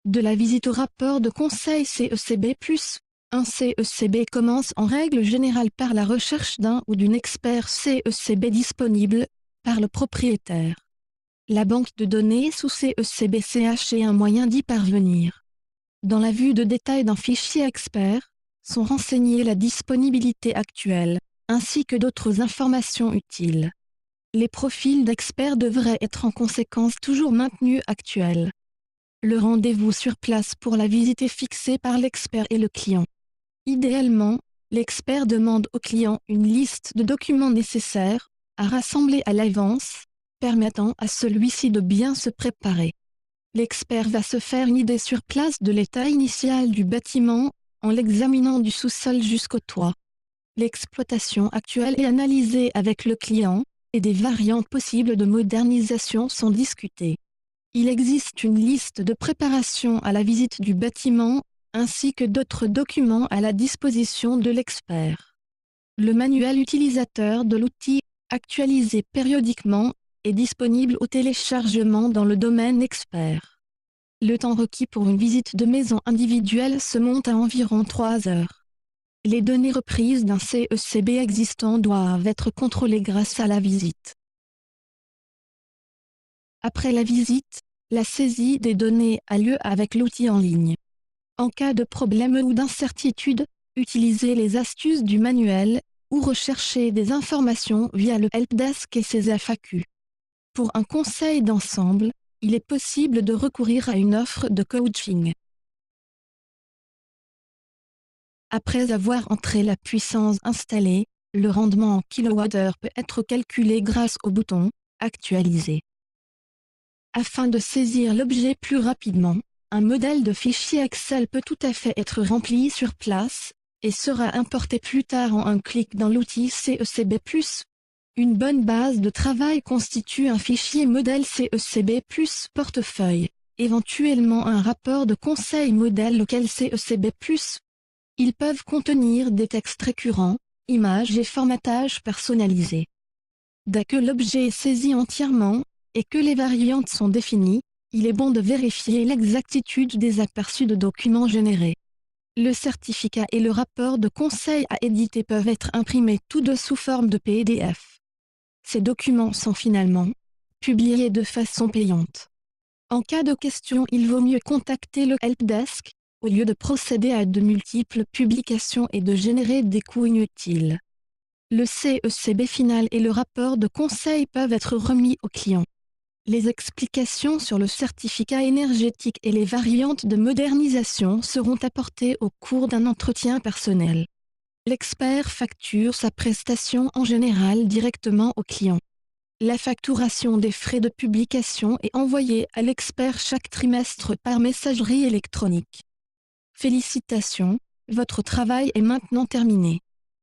De la visite au rapport de conseil CECB+. Un CECB commence en règle générale par la recherche d'un ou d'une expert CECB disponible, par le propriétaire. La banque de données sous CECB-CH est un moyen d'y parvenir. Dans la vue de détail d'un fichier expert, sont renseignées la disponibilité actuelle, ainsi que d'autres informations utiles. Les profils d'experts devraient être en conséquence toujours maintenus actuels. Le rendez-vous sur place pour la visite est fixé par l'expert et le client. Idéalement, l'expert demande au client une liste de documents nécessaires à rassembler à l'avance, permettant à celui-ci de bien se préparer. L'expert va se faire une idée sur place de l'état initial du bâtiment, en l'examinant du sous-sol jusqu'au toit. L'exploitation actuelle est analysée avec le client, et des variantes possibles de modernisation sont discutées. Il existe une liste de préparation à la visite du bâtiment, ainsi que d'autres documents à la disposition de l'expert. Le manuel utilisateur de l'outil, actualisé périodiquement, est disponible au téléchargement dans le domaine expert. Le temps requis pour une visite de maison individuelle se monte à environ 3 heures. Les données reprises d'un CECB existant doivent être contrôlées grâce à la visite. Après la visite, la saisie des données a lieu avec l'outil en ligne. En cas de problème ou d'incertitude, utilisez les astuces du manuel, ou recherchez des informations via le helpdesk et ses FAQ. Pour un conseil d'ensemble, il est possible de recourir à une offre de coaching. Après avoir entré la puissance installée, le rendement en kWh peut être calculé grâce au bouton « Actualiser ». Afin de saisir l'objet plus rapidement, un modèle de fichier Excel peut tout à fait être rempli sur place, et sera importé plus tard en un clic dans l'outil CECB+. Une bonne base de travail constitue un fichier modèle CECB+ portefeuille, éventuellement un rapport de conseil modèle local CECB+. Ils peuvent contenir des textes récurrents, images et formatages personnalisés. Dès que l'objet est saisi entièrement, et que les variantes sont définies, il est bon de vérifier l'exactitude des aperçus de documents générés. Le certificat et le rapport de conseil à éditer peuvent être imprimés tous deux sous forme de PDF. Ces documents sont finalement publiés de façon payante. En cas de question, il vaut mieux contacter le helpdesk, au lieu de procéder à de multiples publications et de générer des coûts inutiles. Le CECB final et le rapport de conseil peuvent être remis au client. Les explications sur le certificat énergétique et les variantes de modernisation seront apportées au cours d'un entretien personnel. L'expert facture sa prestation en général directement au client. La facturation des frais de publication est envoyée à l'expert chaque trimestre par messagerie électronique. Félicitations, votre travail est maintenant terminé.